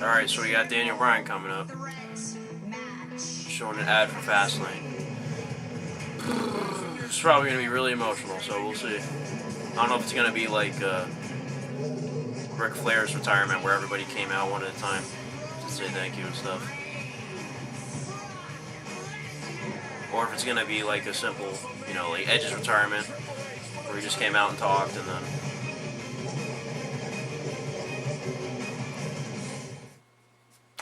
Alright, so we got Bryan coming up. Showing an ad for Fastlane. It's probably going to be really emotional, so we'll see. I don't know if it's going to be like Ric Flair's retirement where everybody came out one at a time to say thank you and stuff. Or if it's going to be like a simple, you know, like Edge's retirement where he just came out and talked and then...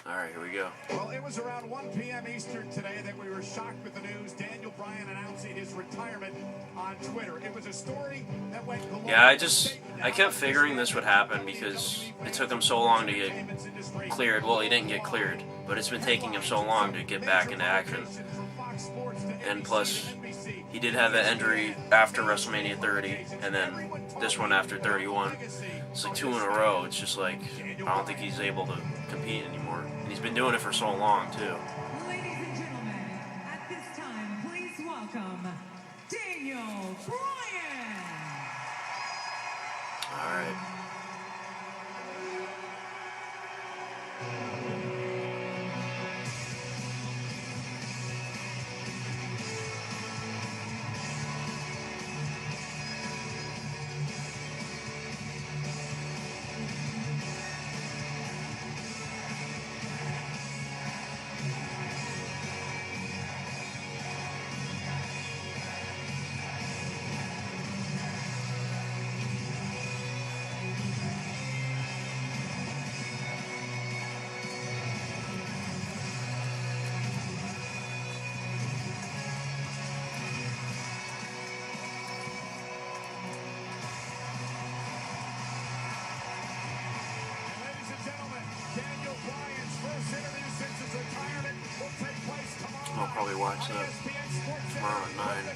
Alright, here we go. Well, it was around 1 p.m. Eastern today that we were shocked with the news. Bryan announcing his retirement on Twitter. It was a story that went global. Yeah, I kept figuring this would happen because it took him so long to get cleared. Well, he didn't get cleared, but it's been taking him so long to get back into action. And plus, he did have that injury after WrestleMania 30, and then this one after 31. It's like 2 in a row. It's just like, I don't think he's able to compete anymore. And he's been doing it for so long, too. Ladies and gentlemen, at this time, please welcome Daniel Bryan. All right. I'll probably watch that tomorrow at 9.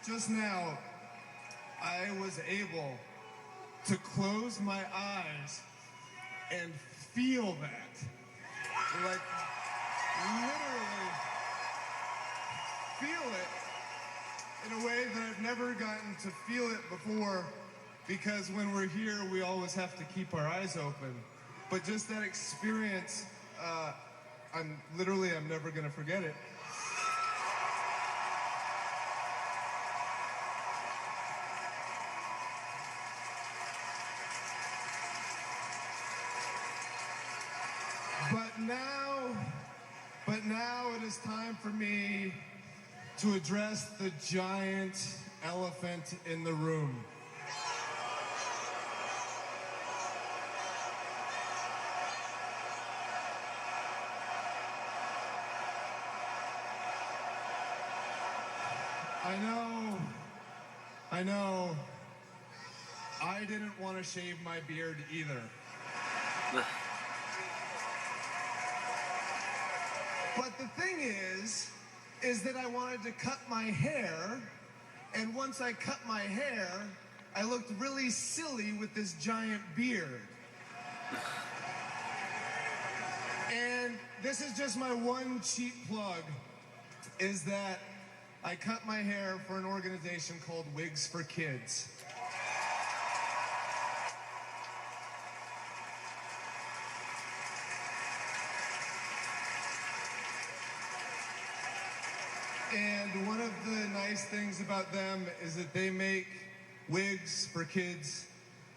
just now, I was able to close my eyes and feel that. Like, literally feel it in a way that I've never gotten to feel it before, because when we're here, we always have to keep our eyes open. But just that experience, I'm never gonna forget it. But now it is time for me to address the giant elephant in the room. I know, I didn't want to shave my beard either. But the thing is that I wanted to cut my hair, and once I cut my hair, I looked really silly with this giant beard. And this is just my one cheap plug, is that I cut my hair for an organization called Wigs for Kids. And one of the nice things about them is that they make wigs for kids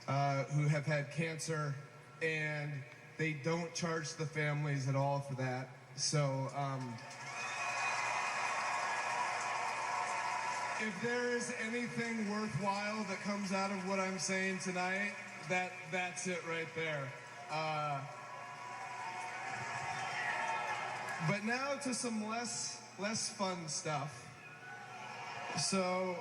who have had cancer, and they don't charge the families at all for that. So if there is anything worthwhile that comes out of what I'm saying tonight, that's it right there. But now to some less fun stuff. So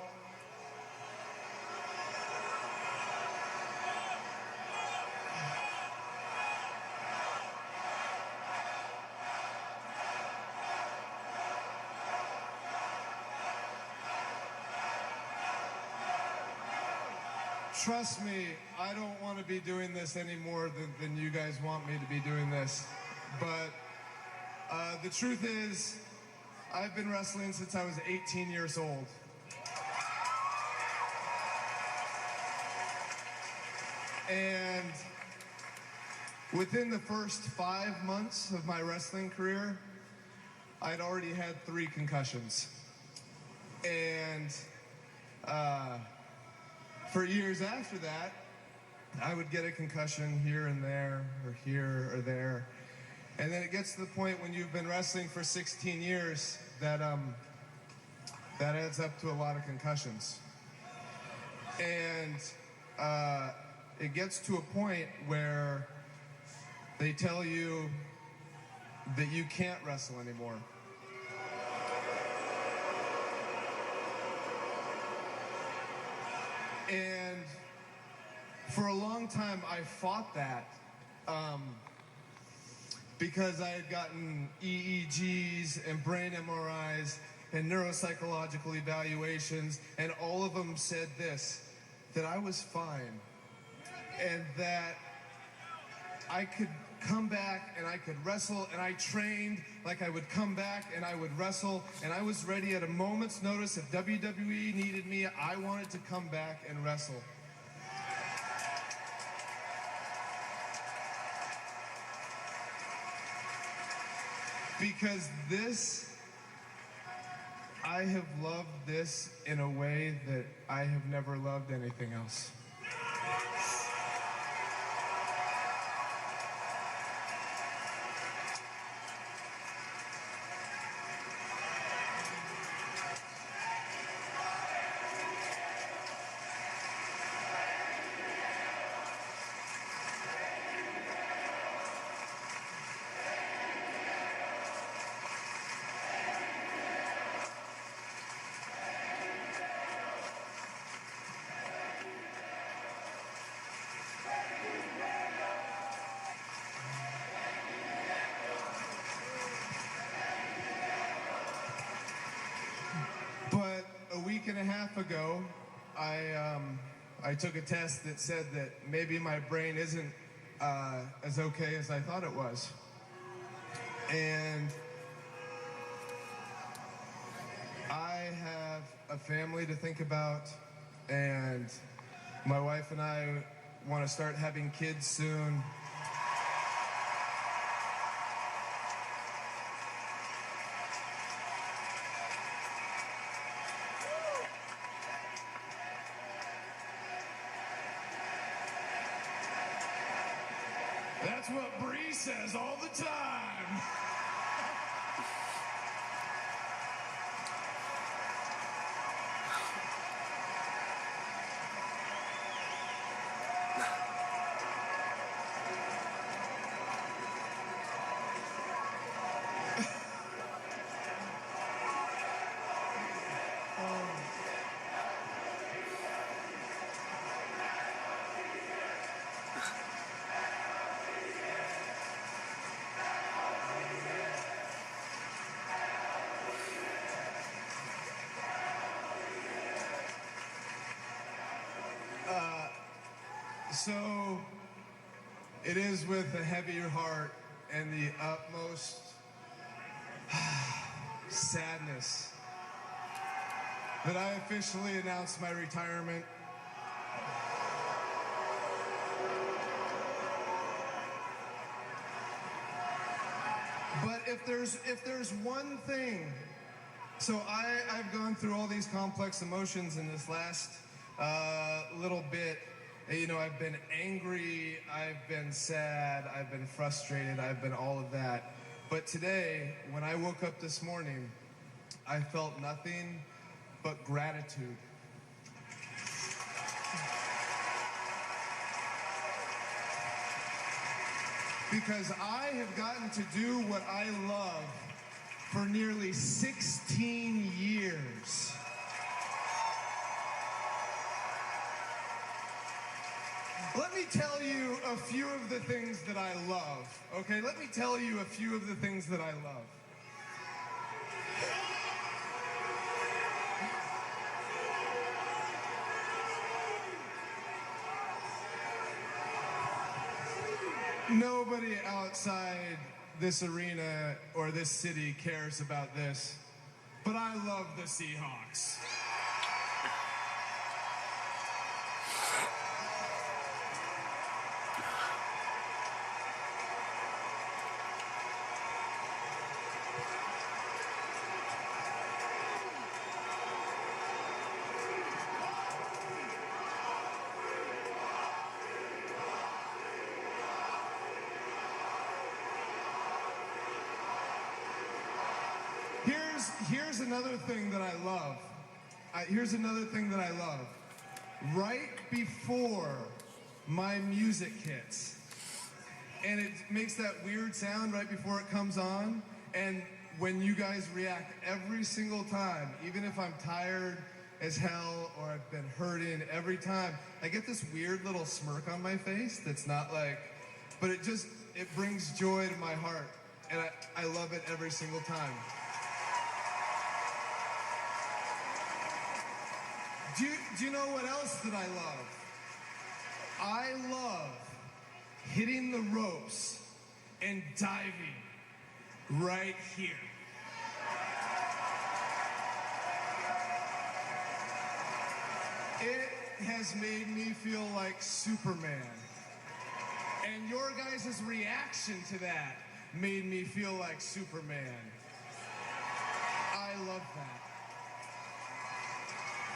trust me, I don't want to be doing this any more than you guys want me to be doing this. But the truth is, I've been wrestling since I was 18 years old. And within the first 5 months of my wrestling career, I'd already had 3 concussions. And for years after that, I would get a concussion here and there, or here or there. And then it gets to the point when you've been wrestling for 16 years that adds up to a lot of concussions. And it gets to a point where they tell you that you can't wrestle anymore. And for a long time, I fought that because I had gotten EEGs and brain MRIs and neuropsychological evaluations, and all of them said this, that I was fine, and that I could come back and I could wrestle, and I trained like I would come back and I would wrestle, and I was ready at a moment's notice. If WWE needed me, I wanted to come back and wrestle. Because I have loved this in a way that I have never loved anything else. half ago, I took a test that said that maybe my brain isn't as okay as I thought it was. And I have a family to think about, and my wife and I want to start having kids soon. That's what Bree says all the time. So, it is with a heavier heart and the utmost sadness that I officially announced my retirement. But if there's one thing, so I've gone through all these complex emotions in this last little bit. You know, I've been angry, I've been sad, I've been frustrated, I've been all of that. But today, when I woke up this morning, I felt nothing but gratitude. Because I have gotten to do what I love for nearly 16 years. Let me tell you a few of the things that I love, okay? Let me tell you a few of the things that I love. Nobody outside this arena or this city cares about this, but I love the Seahawks. Here's another thing that I love. Here's another thing that I love. Right before my music hits, and it makes that weird sound right before it comes on, and when you guys react every single time, even if I'm tired as hell or I've been hurting, every time I get this weird little smirk on my face that's not like, but it brings joy to my heart, and I love it every single time. Do you know what else that I love? I love hitting the ropes and diving right here. It has made me feel like Superman. And your guys' reaction to that made me feel like Superman. I love that.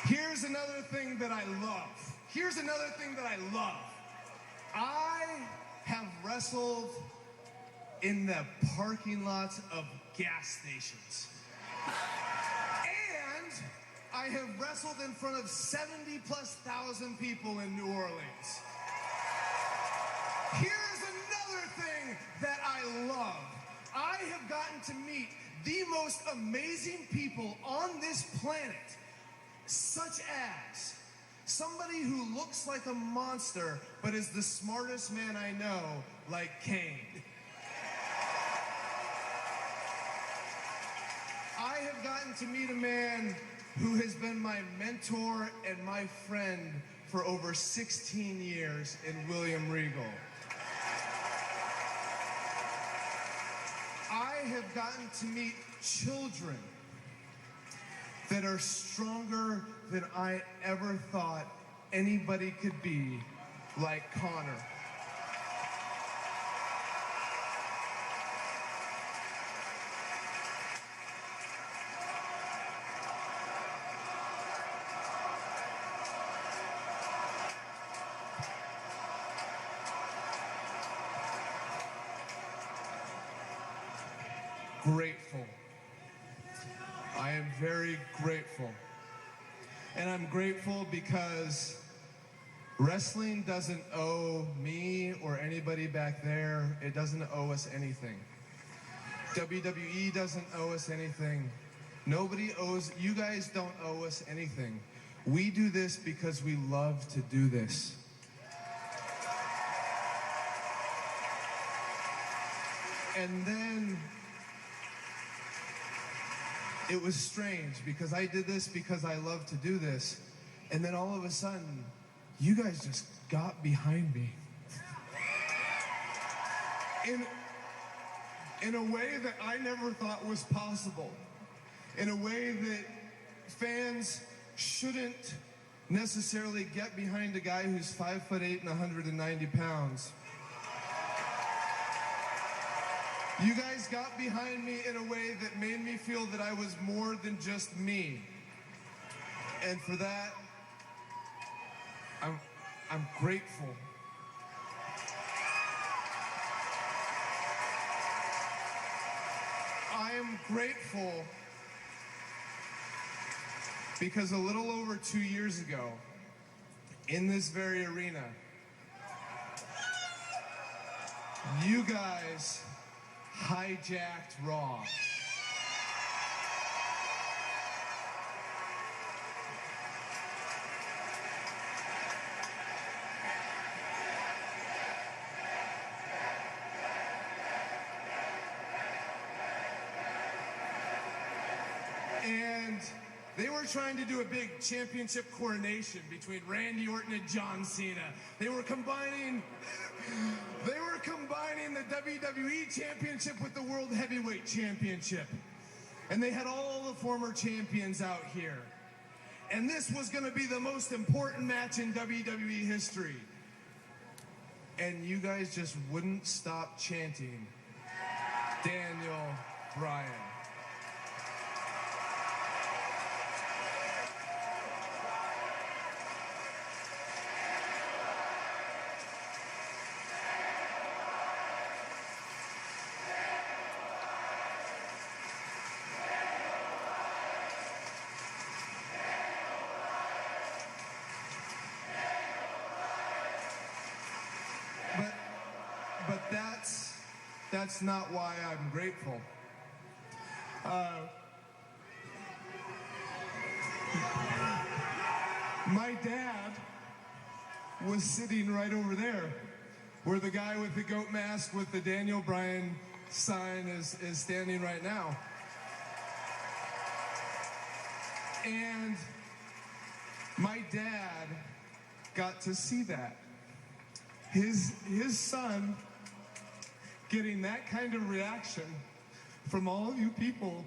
Here's another thing that I love. Here's another thing that I love. I have wrestled in the parking lots of gas stations. And I have wrestled in front of 70,000+ people in New Orleans. Here's another thing that I love. I have gotten to meet the most amazing people on this planet, such as somebody who looks like a monster but is the smartest man I know, like Kane. I have gotten to meet a man who has been my mentor and my friend for over 16 years in William Regal. I have gotten to meet children that are stronger than I ever thought anybody could be, like Connor. Grateful. I am very grateful. And I'm grateful because wrestling doesn't owe me or anybody back there, it doesn't owe us anything. WWE doesn't owe us anything. Nobody owes, you guys don't owe us anything. We do this because we love to do this. And then it was strange because I did this because I love to do this. And then all of a sudden, you guys just got behind me. In a way that I never thought was possible. In a way that fans shouldn't necessarily get behind a guy who's 5'8" and 190 pounds. You guys got behind me in a way that made me feel that I was more than just me. And for that, I'm grateful. I am grateful because a little over 2 years ago, in this very arena, you guys hijacked Raw. And they were trying to do a big championship coronation between Randy Orton and John Cena. They were combining the WWE Championship with the World Heavyweight Championship. And they had all the former champions out here. And this was going to be the most important match in WWE history. And you guys just wouldn't stop chanting, Daniel Bryan. But that's not why I'm grateful. My dad was sitting right over there, where the guy with the goat mask with the Daniel Bryan sign is standing right now. And my dad got to see that. His son getting that kind of reaction from all of you people.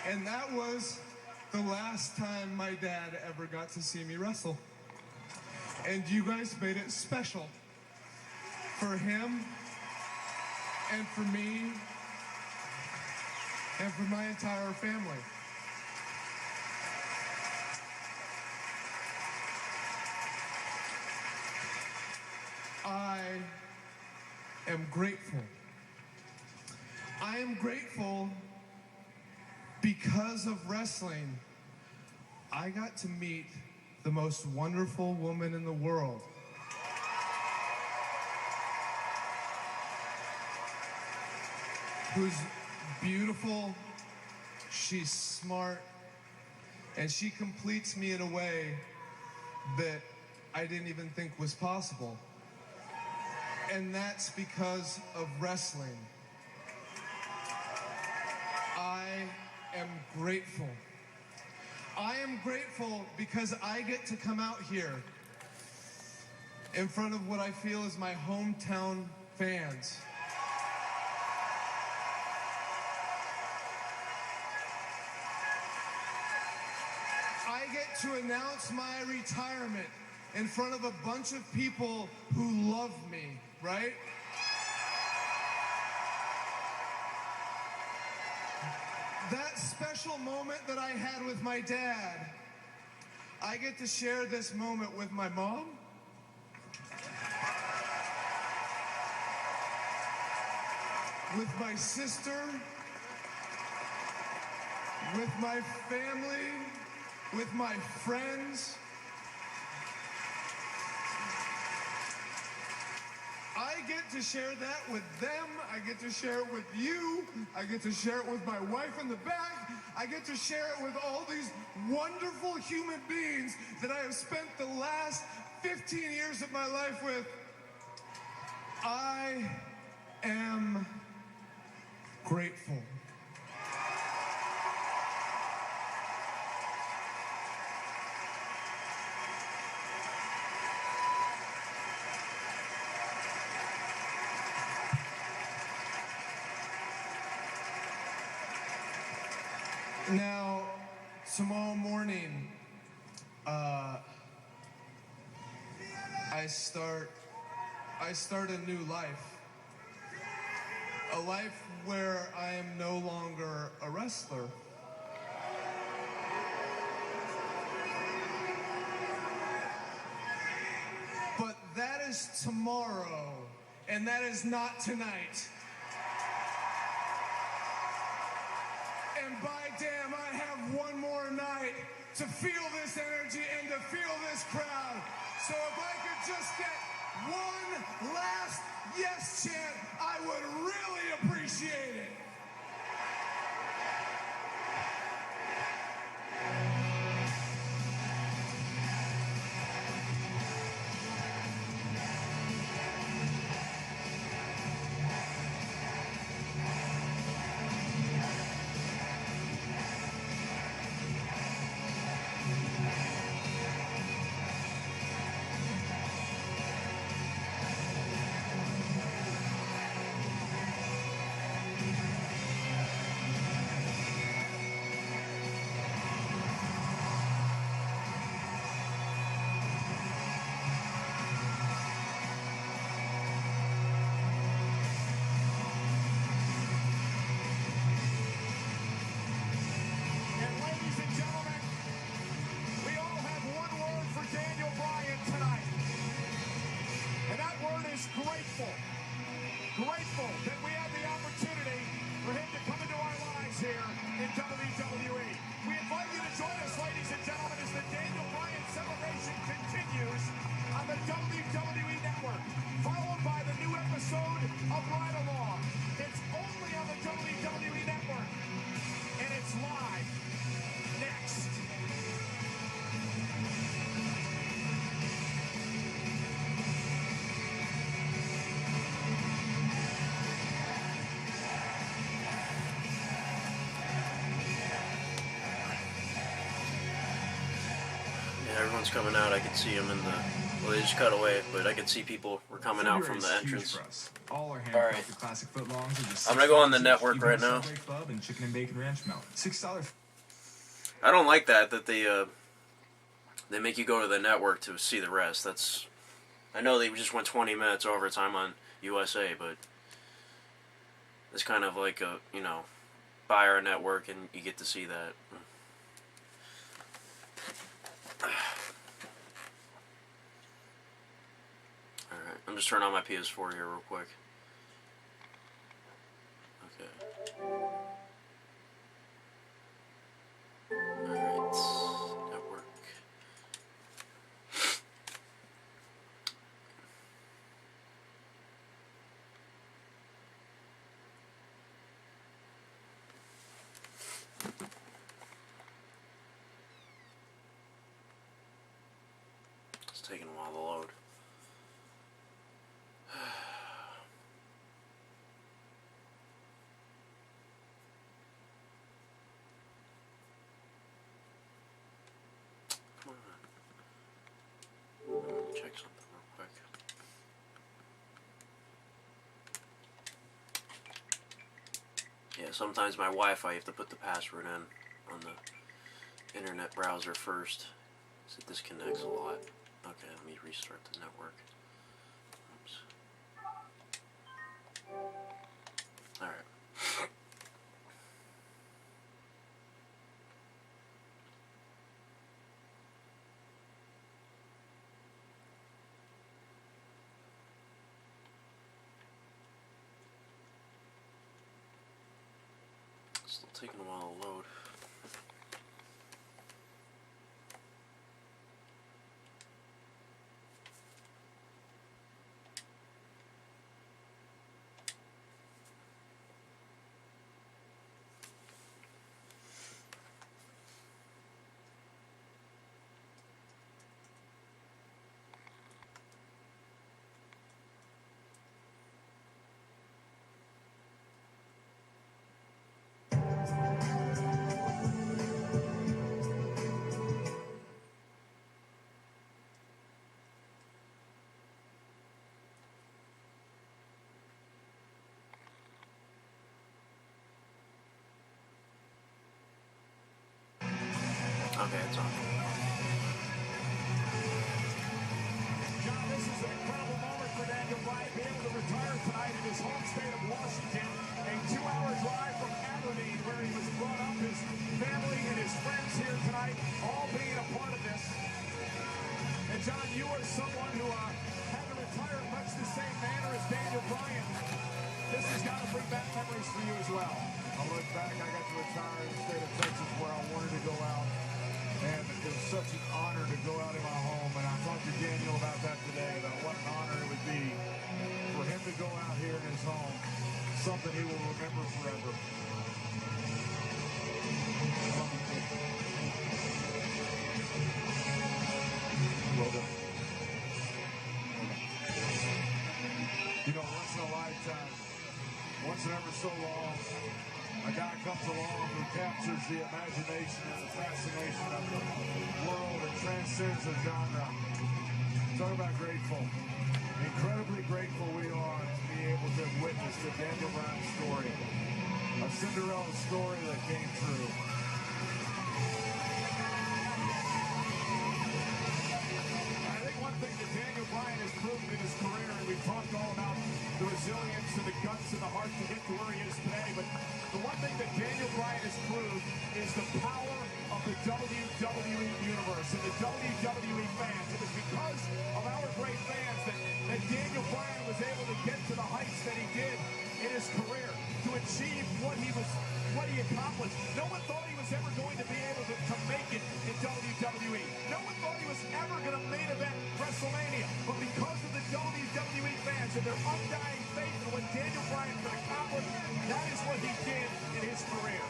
And that was the last time my dad ever got to see me wrestle. And you guys made it special for him and for me and for my entire family. I am grateful. I am grateful because of wrestling. I got to meet the most wonderful woman in the world. Who's beautiful, she's smart, and she completes me in a way that I didn't even think was possible. And that's because of wrestling. I am grateful. I am grateful because I get to come out here in front of what I feel is my hometown fans. I get to announce my retirement in front of a bunch of people who love me, right? That special moment that I had with my dad, I get to share this moment with my mom, with my sister, with my family, with my friends. I get to share that with them. I get to share it with you. I get to share it with my wife in the back. I get to share it with all these wonderful human beings that I have spent the last 15 years of my life with. I am grateful. Now, tomorrow morning, I start a new life. A life where I am no longer a wrestler. But that is tomorrow, and that is not tonight. And by damn, I have one more night to feel this energy and to feel this crowd. So if I could just get one last yes chant, I would really appreciate it. And ladies and gentlemen, we all have one word for Daniel Bryan tonight. And that word is grateful. Grateful that we have the opportunity for him to come into our lives here in WWE. We invite you to join us, ladies and gentlemen, as the Daniel Bryan celebration continues on the WWE Network, followed by the new episode of Ride Along. It's only on the WWE Network, and it's live next. Yeah, everyone's coming out. I could see them in the. Well, they just cut away, but I could see people were coming out from the entrance. All our Alright. handcrafted classic footlongs are just I'm gonna go on the $6 network each, right even now. Subway Club and chicken and bacon ranch melt. $6. I don't like that they make you go to the network to see the rest. That's. I know they just went 20 minutes overtime on USA, but it's kind of like a, buy our network and you get to see that. Alright, I'm just turning on my PS4 here real quick. Okay. Alright, network. sometimes my Wi-Fi, you have to put the password in on the internet browser first. So it disconnects a lot. Okay, let me restart the network. Oops. Alright. Still taking a while to load. Okay, it's on. John, this is an incredible moment for Daniel Bryan, being able to retire tonight in his home state of Washington, a 2-hour drive from Aberdeen, where he was brought up. His family and his friends here tonight, all being a part of this. And John, you are someone who had to retire in much the same manner as Daniel Bryan. This has got to bring back memories for you as well. I look back, I got to retire in the state of Texas where I wanted to go out. And it was such an honor to go out in my home. And I talked to Daniel about that today, about what an honor it would be for him to go out here in his home. Something he will remember forever. Well done. You know, once in a lifetime, once in ever so long, a guy comes along who captures the imagination and the fascination of the world and transcends the genre. Talk about grateful. Incredibly grateful we are to be able to witness the Daniel Bryan story. A Cinderella story that came true. I think one thing that Daniel Bryan has proven in his career, and we've talked all about the resilience and the guts and the heart to get to where he is today, but the one thing that Daniel Bryan has proved is the power of the WWE Universe and the WWE fans. It was because of our great fans that Daniel Bryan was able to get to the heights that he did in his career, to achieve what he accomplished. No one thought he was ever going to be able to make it in WWE. No one thought he was ever going to main event WrestleMania. But because of the WWE fans and their undying faith in what Daniel Bryan could accomplish, that is what he did in his career.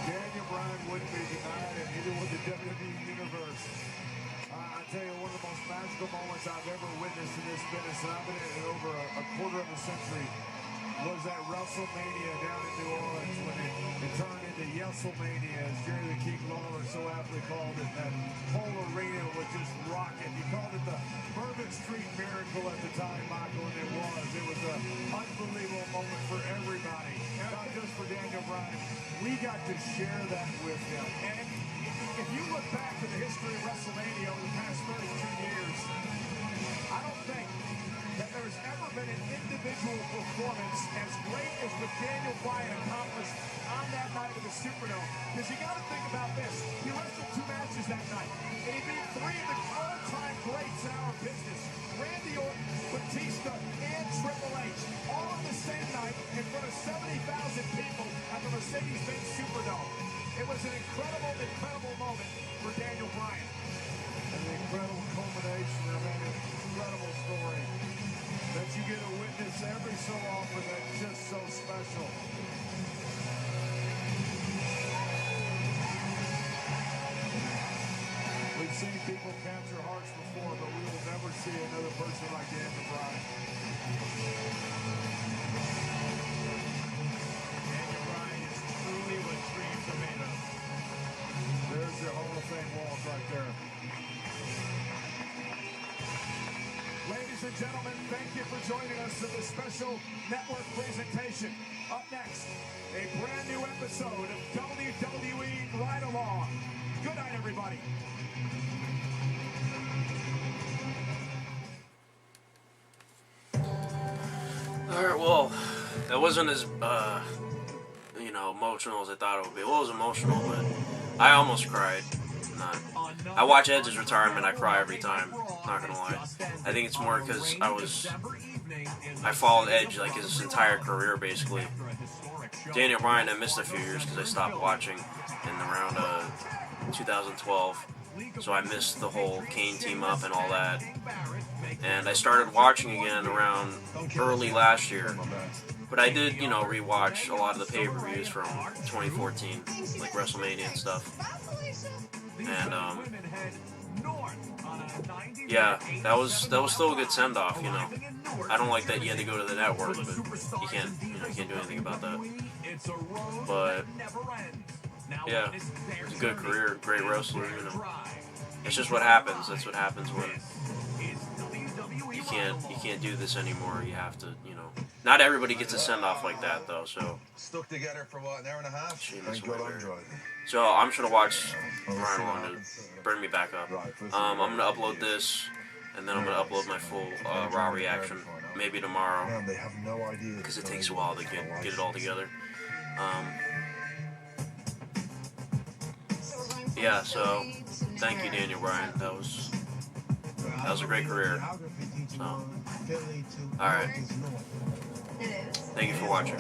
Daniel Bryan wouldn't be denied, and neither would the WWE Universe. I tell you, one of the most magical moments I've ever witnessed in this business, and I've been in it over a quarter of a century, was that WrestleMania down in New Orleans when it turned into Yesselmania, as Jerry the King Lawler so aptly called it. That whole arena was just rocking. He called it the Bourbon Street Miracle at the time, Michael, and it was. It was an unbelievable moment for everybody, not just for Daniel Bryan. We got to share that with him. And if you look back to the history of WrestleMania over the past 32 years, I don't think that there's ever been an individual performance as great as what Daniel Bryan accomplished on that night of the Superdome. Because you got to think about this. He wrestled 2 matches that night, and he beat 3 of the all-time greats in our business. Randy Orton, Batista, and Triple H, all on the same night in front of 70,000 people at the Mercedes-Benz Superdome. It was an incredible, incredible moment for Daniel Bryan. And the incredible culmination of an incredible story that you get to witness every so often that's just so special. We've seen people capture hearts before, but we will never see another person like Daniel Bryan. Daniel Bryan is truly what dreams are made of. There's your Hall of Fame walk right there. Ladies and gentlemen, thank you for joining us for this special network presentation. Up next, a brand new episode of WWE Ride Along. Good night, everybody. Alright, well, that wasn't as, emotional as I thought it would be. Well, it was emotional, but I almost cried. I watch Edge's retirement, I cry every time, not gonna lie. I think it's more because I followed Edge like his entire career, basically. Daniel Bryan, I missed a few years because I stopped watching in around 2012. So I missed the whole Kane team up and all that. And I started watching again around early last year. But I did, rewatch a lot of the pay-per-views from 2014, like WrestleMania and stuff. And yeah, that was still a good send-off, I don't like that you had to go to the network, but you can't do anything about that. But yeah, it's a good career, great wrestler, It's just what happens. That's what happens when you can't do this anymore. You have to, Not everybody gets a send off like that though. So stuck together for what, an hour and a half? So I'm just gonna watch Ryan Long to bring me back up. I'm gonna upload this, and then I'm gonna upload my full Raw reaction maybe tomorrow, because it takes a while to get it all together. Yeah, so thank you, Daniel Bryan. That was a great career. So, all right. Thank you for watching.